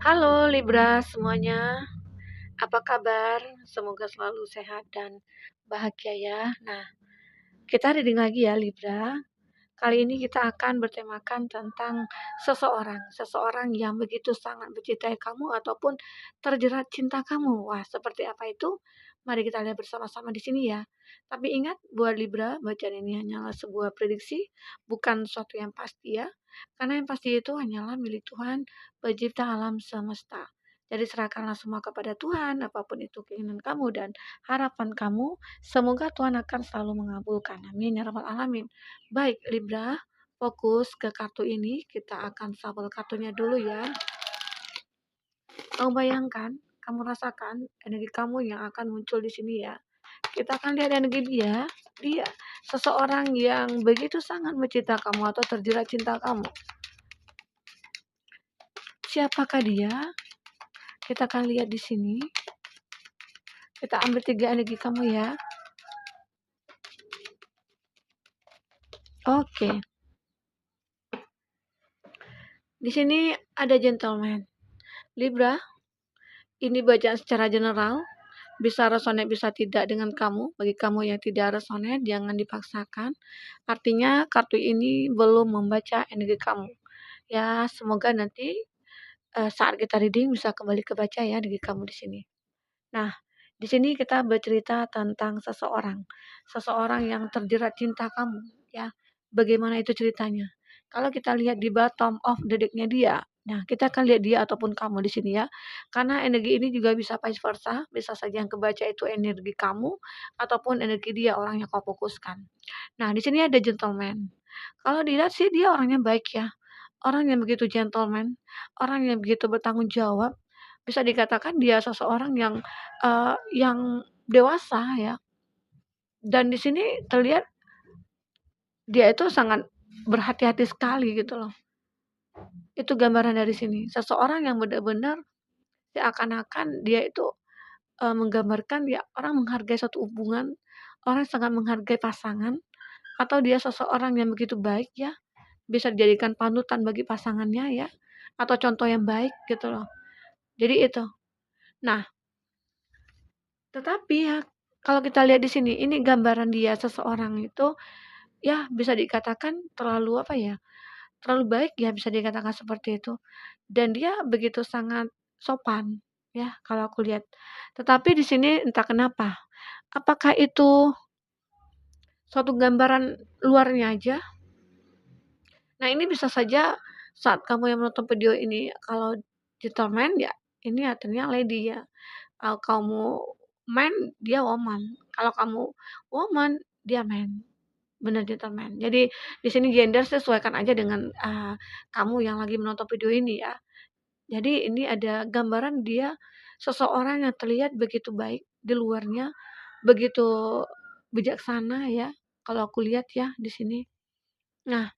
Halo Libra semuanya, apa kabar? Semoga selalu sehat dan bahagia ya. Nah, kita reading lagi ya Libra. Kali ini kita akan bertemakan tentang seseorang yang begitu sangat mencintai kamu ataupun terjerat cinta kamu. Wah, seperti apa itu? Mari kita lihat bersama-sama di sini ya. Tapi ingat, buat Libra, bacaan ini hanyalah sebuah prediksi, bukan sesuatu yang pasti ya. Karena yang pasti itu hanyalah milik Tuhan, pencipta alam semesta. Jadi serahkanlah semua kepada Tuhan, apapun itu keinginan kamu dan harapan kamu, semoga Tuhan akan selalu mengabulkan. Amin ya rabbal alamin. Baik, Libra, fokus ke kartu ini. Kita akan shuffle kartunya dulu ya. Kamu bayangkan, kamu rasakan energi kamu yang akan muncul di sini ya. Kita akan lihat energi dia. Dia seseorang yang begitu sangat mencinta kamu atau terjerat cinta kamu. Siapakah dia? Kita akan lihat di sini. Kita ambil 3 energi kamu ya. Oke. Di sini ada gentleman. Libra, ini bacaan secara general. Bisa resonate, bisa tidak dengan kamu. Bagi kamu yang tidak resonate, jangan dipaksakan. Artinya kartu ini belum membaca energi kamu. Ya, semoga nanti saat kita reading bisa kembali kebaca ya energi kamu di sini. Nah, di sini kita bercerita tentang seseorang yang terjerat cinta kamu ya. Bagaimana itu ceritanya? Kalau kita lihat di bottom of the deck-nya dia, nah kita akan lihat dia ataupun kamu di sini ya. Karena energi ini juga bisa vice versa, bisa saja yang kebaca itu energi kamu ataupun energi dia orang yang kau fokuskan. Nah, di sini ada gentleman. Kalau dilihat sih dia orangnya baik ya. Orang yang begitu gentleman, orang yang begitu bertanggung jawab, bisa dikatakan dia seseorang yang dewasa ya. Dan di sini terlihat dia itu sangat berhati-hati sekali gitu loh. Itu gambaran dari sini. Seseorang yang benar-benar seakan-akan dia itu menggambarkan ya orang menghargai suatu hubungan, orang sangat menghargai pasangan, atau dia seseorang yang begitu baik ya, bisa dijadikan panutan bagi pasangannya ya, atau contoh yang baik gitu loh. Jadi itu. Nah, tetapi ya kalau kita lihat di sini, ini gambaran dia seseorang itu ya bisa dikatakan terlalu apa ya? Terlalu baik ya bisa dikatakan seperti itu. Dan dia begitu sangat sopan ya kalau aku lihat. Tetapi di sini entah kenapa, apakah itu suatu gambaran luarnya aja? Nah, ini bisa saja saat kamu yang menonton video ini kalau gentleman ya ini artinya lady ya. Kalau kamu man, dia woman. Kalau kamu woman, dia man. Benar gentleman. Jadi di sini gender sesuaikan aja dengan kamu yang lagi menonton video ini ya. Jadi ini ada gambaran dia seseorang yang terlihat begitu baik di luarnya, begitu bijaksana ya. Kalau aku lihat ya di sini. Nah,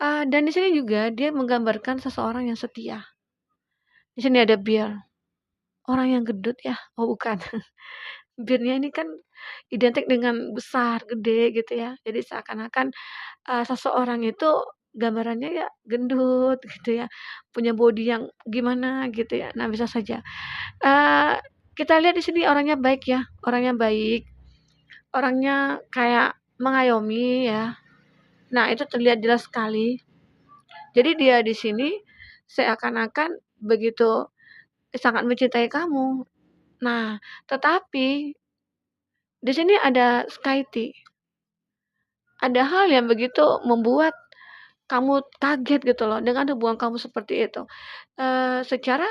dan di sini juga dia menggambarkan seseorang yang setia. Di sini ada bir, orang yang gendut ya. Oh, bukan. Birnya ini kan identik dengan besar, gede gitu ya. Jadi seakan-akan seseorang itu gambarannya ya gendut gitu ya, punya body yang gimana gitu ya. Nah, bisa saja. Eee, kita lihat di sini orangnya baik ya, orangnya baik, orangnya kayak mengayomi ya. Nah, itu terlihat jelas sekali. Jadi dia di sini seakan-akan begitu sangat mencintai kamu. Nah, tetapi di sini ada sky tea. Ada hal yang begitu membuat kamu kaget gitu loh dengan hubungan kamu seperti itu. Secara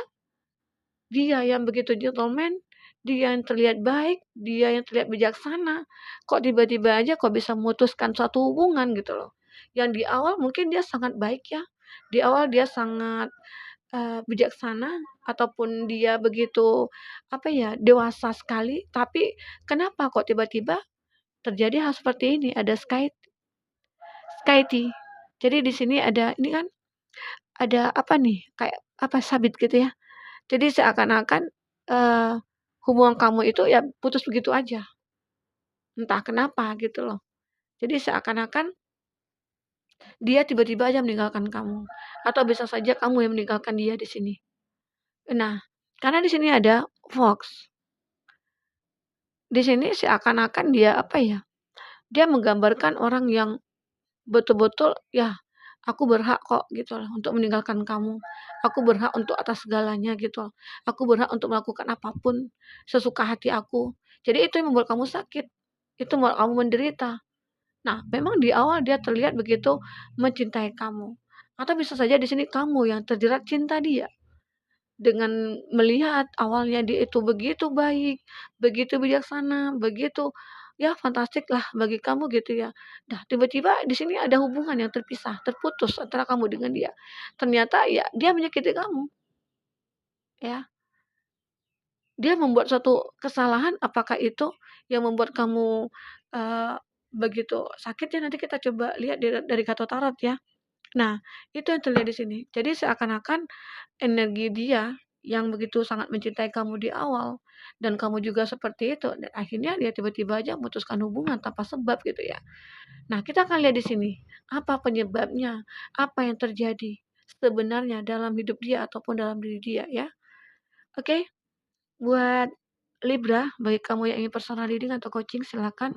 dia yang begitu gentleman, dia yang terlihat baik, dia yang terlihat bijaksana, kok tiba-tiba aja kok bisa memutuskan suatu hubungan gitu loh. Yang di awal mungkin dia sangat baik ya, di awal dia sangat bijaksana ataupun dia begitu apa ya, dewasa sekali, tapi kenapa kok tiba-tiba terjadi hal seperti ini? Ada sky tea. Jadi di sini ada ini kan ada apa nih, kayak apa, sabit gitu ya. Jadi seakan-akan, eee, hubungan kamu itu ya putus begitu aja, entah kenapa gitu loh. Jadi seakan-akan dia tiba-tiba aja meninggalkan kamu, atau bisa saja kamu yang meninggalkan dia di sini. Nah, karena di sini ada fox, di sini seakan-akan dia, apa ya, dia menggambarkan orang yang betul-betul, "Ya, aku berhak kok," gitu loh, "untuk meninggalkan kamu. Aku berhak untuk atas segalanya," gitu loh. "Aku berhak untuk melakukan apapun sesuka hati aku." Jadi itu yang membuat kamu sakit, itu membuat kamu menderita. Nah, memang di awal dia terlihat begitu mencintai kamu, atau bisa saja di sini kamu yang terjerat cinta dia. Dengan melihat awalnya dia itu begitu baik, begitu bijaksana, begitu, ya fantastik lah bagi kamu gitu ya. Nah, tiba-tiba di sini ada hubungan yang terpisah, terputus antara kamu dengan dia. Ternyata ya dia menyakiti kamu, ya. Dia membuat suatu kesalahan, apakah itu yang membuat kamu, eee, begitu sakitnya, nanti kita coba lihat dari kartu tarot ya. Nah, itu yang terlihat di sini. Jadi seakan-akan energi dia yang begitu sangat mencintai kamu di awal, dan kamu juga seperti itu, dan akhirnya dia tiba-tiba aja memutuskan hubungan tanpa sebab gitu ya. Nah, kita akan lihat di sini, apa penyebabnya, apa yang terjadi sebenarnya dalam hidup dia ataupun dalam diri dia ya. Oke, buat Libra, bagi kamu yang ingin personal reading atau coaching, silakan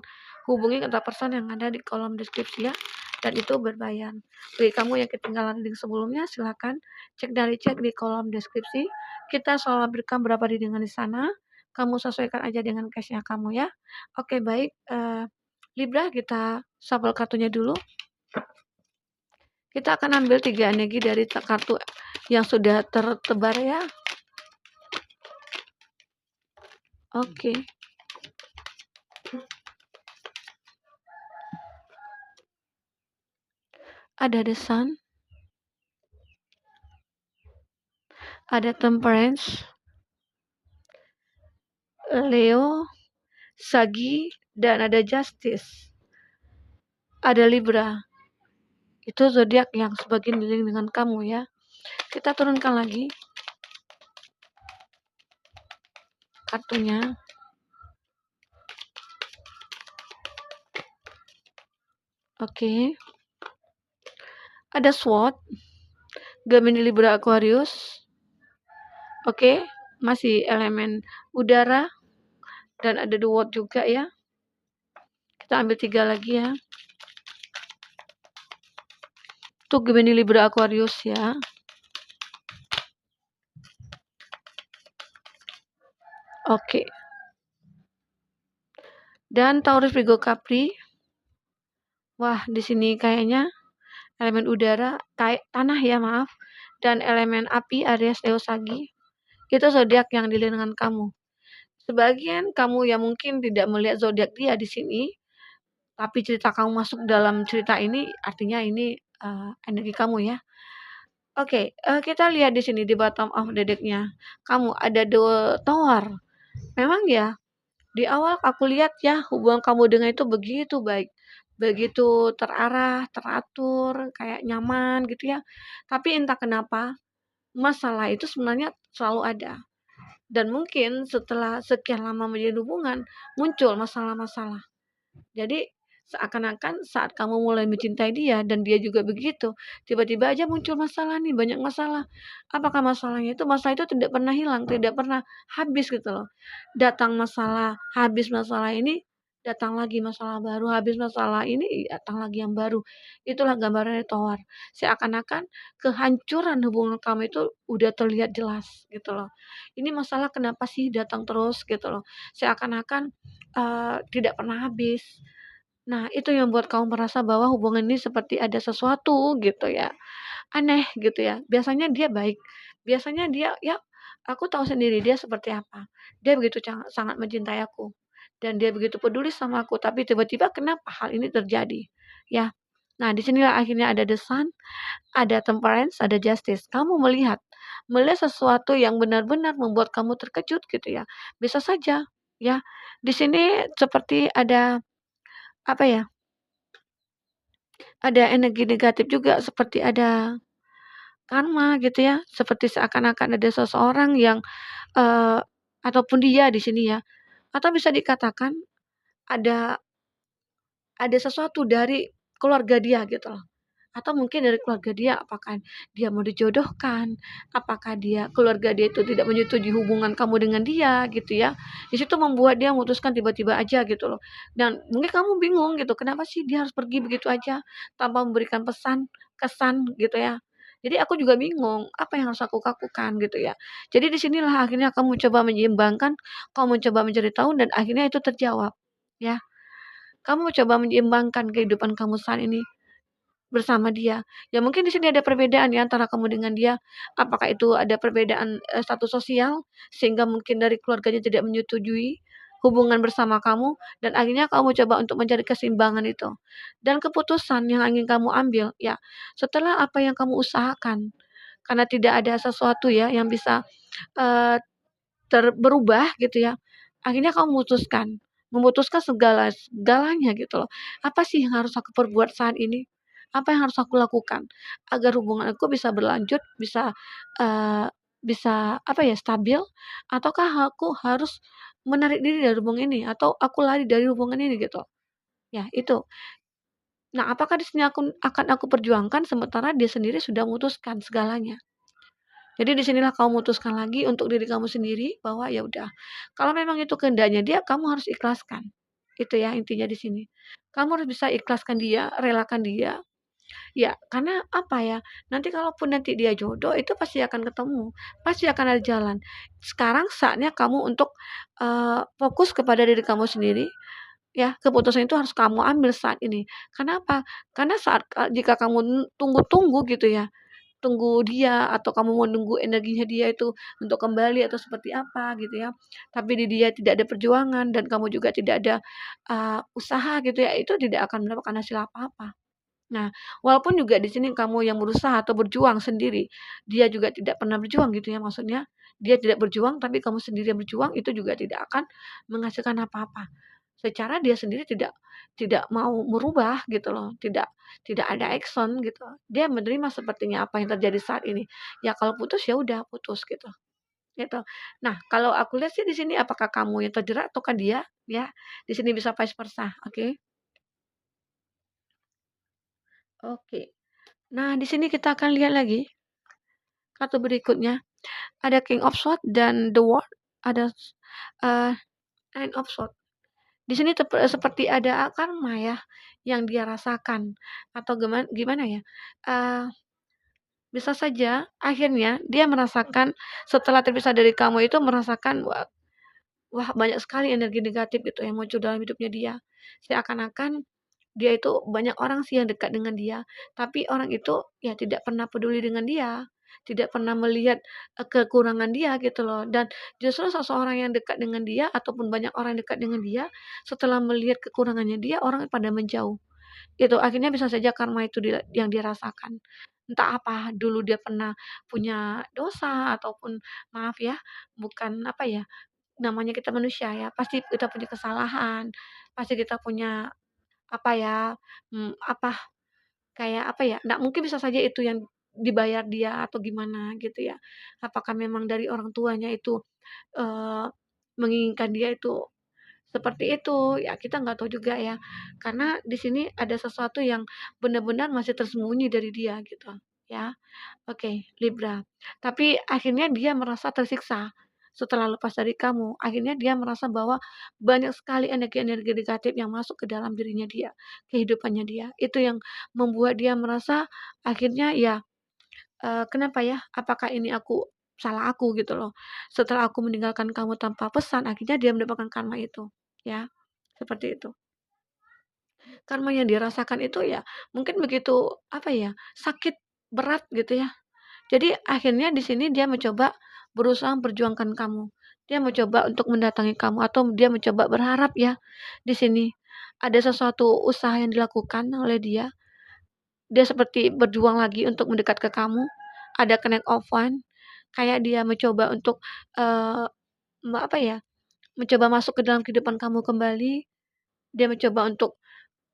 hubungi kontak person yang ada di kolom deskripsi ya, dan itu berbayar. Bagi kamu yang ketinggalan reading sebelumnya, silakan cek di kolom deskripsi. Kita selalu berikan berapa readingan di sana. Kamu sesuaikan aja dengan case-nya kamu ya. Oke, baik. Libra, kita shuffle kartunya dulu. Kita akan ambil 3 energi dari kartu yang sudah tertebar ya. Oke. Ada The Sun, ada Temperance, Leo, Sagi, dan ada Justice. Ada Libra. Itu zodiak yang sebagian dealing dengan kamu ya. Kita turunkan lagi kartunya. Oke. Ada SWOT, Gemini, Libra, Aquarius. Oke, masih elemen udara, dan ada The World juga ya. Kita ambil 3 lagi ya. Itu Gemini, Libra, Aquarius ya. Oke. Dan Taurus, Virgo, Capri. Wah, di sini kayaknya elemen udara, kayak tanah ya, maaf. Dan elemen api, Aries, Leo, Sagi. Itu zodiak yang dealing dengan kamu. Sebagian kamu yang mungkin tidak melihat zodiak dia di sini, tapi cerita kamu masuk dalam cerita ini, artinya ini energi kamu ya. Oke, kita lihat di sini di bottom of the deck-nya. Kamu ada The Tower. Memang ya, di awal aku lihat ya hubungan kamu dengan itu begitu baik, begitu terarah, teratur, kayak nyaman gitu ya. Tapi entah kenapa masalah itu sebenarnya selalu ada. Dan mungkin setelah sekian lama menjalin hubungan, muncul masalah-masalah. Jadi seakan-akan saat kamu mulai mencintai dia dan dia juga begitu, tiba-tiba aja muncul masalah nih, banyak masalah. Apakah masalahnya itu, masalah itu tidak pernah hilang, tidak pernah habis gitu loh. Datang masalah, habis masalah ini, datang lagi masalah baru, habis masalah ini, datang lagi yang baru. Itulah gambarannya Tower. Seakan-akan kehancuran hubungan kamu itu udah terlihat jelas gitu loh. Ini masalah kenapa sih datang terus gitu loh. Seakan-akan tidak pernah habis. Nah, itu yang buat kamu merasa bahwa hubungan ini seperti ada sesuatu gitu ya, aneh gitu ya. Biasanya dia baik, biasanya dia ya aku tahu sendiri dia seperti apa. Dia begitu sangat mencintai aku dan dia begitu peduli sama aku, tapi tiba-tiba kenapa hal ini terjadi, ya. Nah, di sinilah akhirnya ada The Sun, ada Temperance, ada Justice. Kamu melihat sesuatu yang benar-benar membuat kamu terkejut gitu ya. Bisa saja ya, di sini seperti ada, apa ya, ada energi negatif juga seperti ada karma gitu ya, seperti seakan-akan ada seseorang yang, eee, ataupun dia di sini ya, atau bisa dikatakan ada sesuatu dari keluarga dia gitu loh. atau mungkin dari keluarga dia, apakah dia mau dijodohkan, apakah keluarga dia itu tidak menyetujui hubungan kamu dengan dia gitu ya. Di situ membuat dia memutuskan tiba-tiba aja gitu loh. Dan mungkin kamu bingung gitu, kenapa sih dia harus pergi begitu aja tanpa memberikan kesan gitu ya. Jadi aku juga bingung, apa yang harus aku lakukan gitu ya. Jadi di sinilah akhirnya kamu coba menyeimbangkan, kamu coba mencari tahu dan akhirnya itu terjawab ya. Kamu coba menyeimbangkan kehidupan kamu saat ini bersama dia. Ya mungkin di sini ada perbedaan ya antara kamu dengan dia. Apakah itu ada perbedaan, status sosial sehingga mungkin dari keluarganya tidak menyetujui hubungan bersama kamu dan akhirnya kamu coba untuk mencari keseimbangan itu. Dan keputusan yang ingin kamu ambil, ya setelah apa yang kamu usahakan, karena tidak ada sesuatu ya yang bisa, eee berubah gitu ya, akhirnya kamu memutuskan segalanya gitu loh. Apa sih yang harus aku perbuat saat ini? Apa yang harus aku lakukan agar hubungan aku bisa berlanjut, eee, bisa apa ya, stabil, ataukah aku harus menarik diri dari hubungan ini atau aku lari dari hubungan ini gitu. Ya itu. Nah, apakah di sini akan aku perjuangkan sementara dia sendiri sudah memutuskan segalanya. Jadi di sinilah kamu memutuskan lagi untuk diri kamu sendiri bahwa ya udah, kalau memang itu kehendaknya dia, kamu harus ikhlaskan. Itu ya intinya di sini. Kamu harus bisa ikhlaskan dia, relakan dia. Ya, karena apa ya, nanti kalaupun nanti dia jodoh itu pasti akan ketemu, pasti akan ada jalan. Sekarang saatnya kamu untuk, fokus kepada diri kamu sendiri, ya, keputusan itu harus kamu ambil saat ini. Kenapa? Karena jika kamu tunggu-tunggu gitu ya, tunggu dia atau kamu mau nunggu energinya dia itu untuk kembali atau seperti apa gitu ya. Tapi di dia tidak ada perjuangan dan kamu juga tidak ada, usaha gitu ya, itu tidak akan mendapatkan hasil apa-apa. Nah, walaupun juga di sini kamu yang berusaha atau berjuang sendiri, dia juga tidak pernah berjuang gitu ya maksudnya, dia tidak berjuang tapi kamu sendiri yang berjuang itu juga tidak akan menghasilkan apa-apa. Secara dia sendiri tidak tidak mau merubah gitu loh, tidak ada action gitu. Dia menerima sepertinya apa yang terjadi saat ini. Ya kalau putus ya udah putus gitu, gitu. Nah, kalau aku lihat sih di sini apakah kamu yang terjerat ataukah dia ya, di sini bisa vice versa, oke? Oke. Nah, di sini kita akan lihat lagi kartu berikutnya, ada King of Swords dan The World, ada, eee, Nine of Swords. Di sini seperti ada karma ya, yang dia rasakan atau gimana ya, eee, bisa saja akhirnya dia merasakan setelah terpisah dari kamu itu merasakan, wah wah banyak sekali energi negatif gitu yang muncul dalam hidupnya dia. Seakan-akan dia itu banyak orang sih yang dekat dengan dia, tapi orang itu ya tidak pernah peduli dengan dia, tidak pernah melihat, kekurangan dia gitu loh. Dan justru seseorang yang dekat dengan dia ataupun banyak orang yang dekat dengan dia, setelah melihat kekurangannya dia, orang pada menjauh. Itu akhirnya bisa saja karma itu yang dia rasakan. Entah apa, dulu dia pernah punya dosa ataupun maaf ya, bukan apa ya, namanya kita manusia ya, pasti kita punya kesalahan, pasti kita punya apa ya, apa, kayak apa ya, nah mungkin bisa saja itu yang dibayar dia atau gimana gitu ya. Apakah memang dari orang tuanya itu, eee, menginginkan dia itu seperti itu, ya kita nggak tahu juga ya. Karena di sini ada sesuatu yang benar-benar masih tersembunyi dari dia gitu, ya. Oke, Libra. Tapi akhirnya dia merasa tersiksa setelah lepas dari kamu. Akhirnya dia merasa bahwa banyak sekali energi-energi negatif yang masuk ke dalam dirinya dia, kehidupannya dia. Itu yang membuat dia merasa akhirnya ya, kenapa ya? Apakah ini salah aku gitu loh. Setelah aku meninggalkan kamu tanpa pesan, akhirnya dia mendapatkan karma itu, ya. Seperti itu. Karma yang dirasakan itu ya mungkin begitu apa ya, sakit berat gitu ya. Jadi akhirnya di sini dia mencoba berusaha memperjuangkan kamu. Dia mencoba untuk mendatangi kamu atau dia mencoba berharap ya di sini ada sesuatu usaha yang dilakukan oleh dia. Dia seperti berjuang lagi untuk mendekat ke kamu. Ada connect offline kayak dia mencoba untuk eee, apa ya, mencoba masuk ke dalam kehidupan kamu kembali. Dia mencoba untuk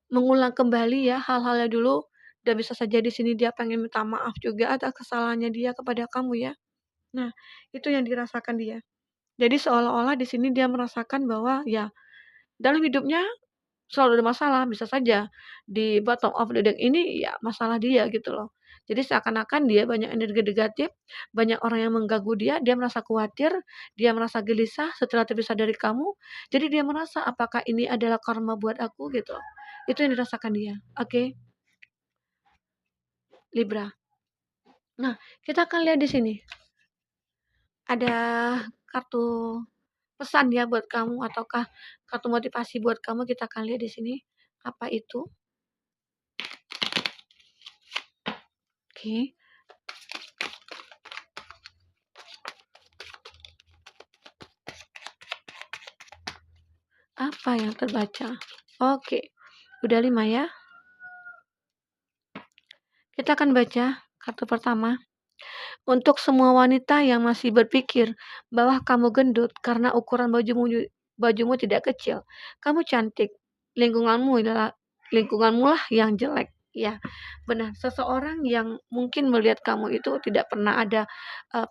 mengulang kembali ya hal-hal yang dulu dan bisa saja di sini dia pengen minta maaf juga atas kesalahannya dia kepada kamu ya. Nah, itu yang dirasakan dia. Jadi seolah-olah di sini dia merasakan bahwa ya dalam hidupnya selalu ada masalah, bisa saja di bottom of the deck ini ya masalah dia gitu loh. Jadi seakan-akan dia banyak energi negatif, banyak orang yang mengganggu dia, dia merasa khawatir, dia merasa gelisah setelah terpisah dari kamu, jadi dia merasa apakah ini adalah karma buat aku gitu. Itu yang dirasakan dia. Oke, Libra. Nah, kita akan lihat di sini. Ada kartu pesan ya buat kamu ataukah kartu motivasi buat kamu, kita akan lihat di sini. Apa itu? Oke. Apa yang terbaca? Oke. Udah 5 ya. Kita akan baca kartu pertama. Untuk semua wanita yang masih berpikir bahwa kamu gendut karena ukuran bajumu tidak kecil, kamu cantik. Lingkunganmu lah yang jelek. Ya, benar. Seseorang yang mungkin melihat kamu itu tidak pernah ada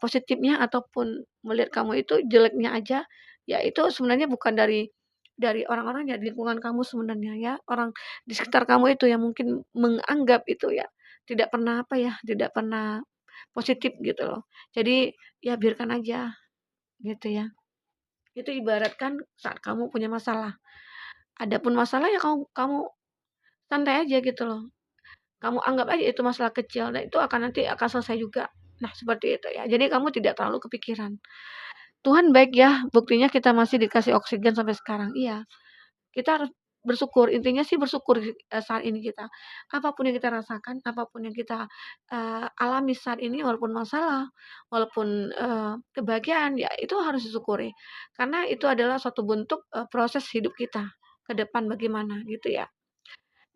positifnya ataupun melihat kamu itu jeleknya aja, ya itu sebenarnya bukan dari orang-orang ya, di lingkungan kamu sebenarnya ya, orang di sekitar kamu itu yang mungkin menganggap itu ya, tidak pernah apa ya, tidak pernah positif gitu loh. Jadi ya biarkan aja gitu ya. Itu ibaratkan saat kamu punya masalah. Adapun masalah ya kamu kamu santai aja gitu loh. Kamu anggap aja itu masalah kecil dan itu akan nanti akan selesai juga. Nah, seperti itu ya. Jadi kamu tidak terlalu kepikiran. Tuhan baik ya, buktinya kita masih dikasih oksigen sampai sekarang. Iya. Kita harus bersyukur, intinya sih bersyukur saat ini kita. Apapun yang kita rasakan, apapun yang kita alami saat ini, walaupun masalah, walaupun kebahagiaan, ya itu harus disyukuri. Karena itu adalah suatu bentuk proses hidup kita ke depan bagaimana gitu ya.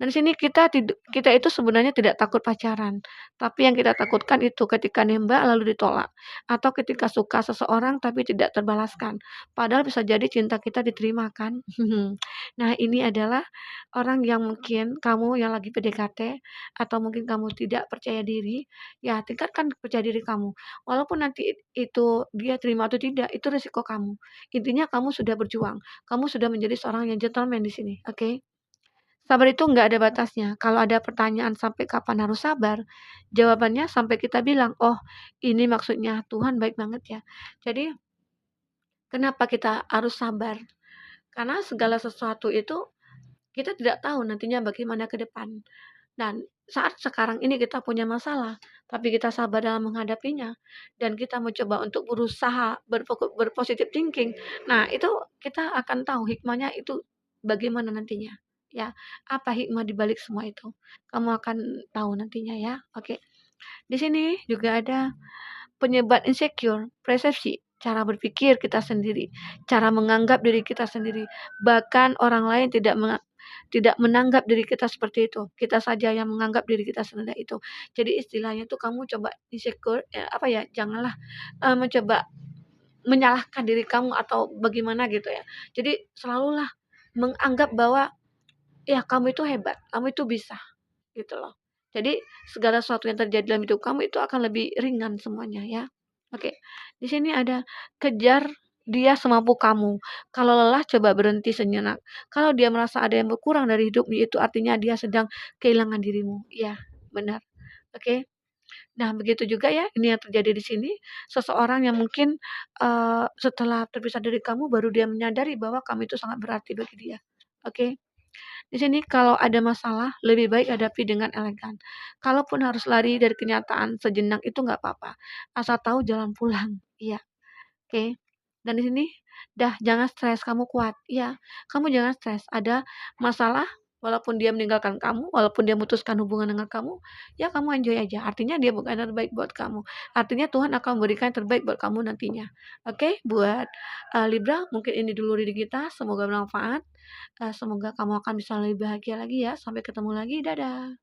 Dan di sini kita itu sebenarnya tidak takut pacaran, tapi yang kita takutkan itu ketika nembak lalu ditolak, atau ketika suka seseorang tapi tidak terbalaskan. Padahal bisa jadi cinta kita diterima kan. Nah, ini adalah orang yang mungkin kamu yang lagi PDKT atau mungkin kamu tidak percaya diri, ya tingkatkan percaya diri kamu. Walaupun nanti itu dia terima atau tidak, itu resiko kamu. Intinya kamu sudah berjuang, kamu sudah menjadi seorang yang gentleman di sini, oke? Sabar itu nggak ada batasnya. Kalau ada pertanyaan sampai kapan harus sabar, jawabannya sampai kita bilang, "Oh, ini maksudnya Tuhan baik banget ya." Jadi, kenapa kita harus sabar? Karena segala sesuatu itu kita tidak tahu nantinya bagaimana ke depan. Dan saat sekarang ini kita punya masalah, tapi kita sabar dalam menghadapinya dan kita mencoba untuk berusaha berpositif thinking. Nah, itu kita akan tahu hikmahnya itu bagaimana nantinya. Ya, apa hikmah di balik semua itu? Kamu akan tahu nantinya ya. Oke. Di sini juga ada penyebab insecure, persepsi, cara berpikir kita sendiri, cara menganggap diri kita sendiri. Bahkan orang lain tidak menganggap diri kita seperti itu. Kita saja yang menganggap diri kita serendah itu. Jadi istilahnya tuh kamu coba insecure, apa ya? Janganlah mencoba menyalahkan diri kamu atau bagaimana gitu ya. Jadi selalulah menganggap bahwa ya kamu itu hebat, kamu itu bisa gitu loh. Jadi segala sesuatu yang terjadi dalam hidup kamu itu akan lebih ringan semuanya ya. Oke. Di sini ada kejar dia semampu kamu. Kalau lelah coba berhenti sejenak. Kalau dia merasa ada yang berkurang dari hidupmu itu artinya dia sedang kehilangan dirimu. Iya, benar. Oke. Nah, begitu juga ya ini yang terjadi di sini. Seseorang yang mungkin setelah terpisah dari kamu baru dia menyadari bahwa kamu itu sangat berarti bagi dia. Oke. Di sini kalau ada masalah, lebih baik hadapi dengan elegan. Kalaupun harus lari dari kenyataan sejenak itu nggak apa-apa, asal tahu jalan pulang. Iya, oke. Dan di sini, dah jangan stres, kamu kuat. Iya, kamu jangan stres. Ada masalah, walaupun dia meninggalkan kamu, walaupun dia memutuskan hubungan dengan kamu, ya kamu enjoy aja. Artinya dia bukan yang terbaik buat kamu. Artinya Tuhan akan memberikan yang terbaik buat kamu nantinya. Oke, buat Libra, mungkin ini dulu reading kita. Semoga bermanfaat. Semoga kamu akan bisa lebih bahagia lagi ya. Sampai ketemu lagi. Dadah.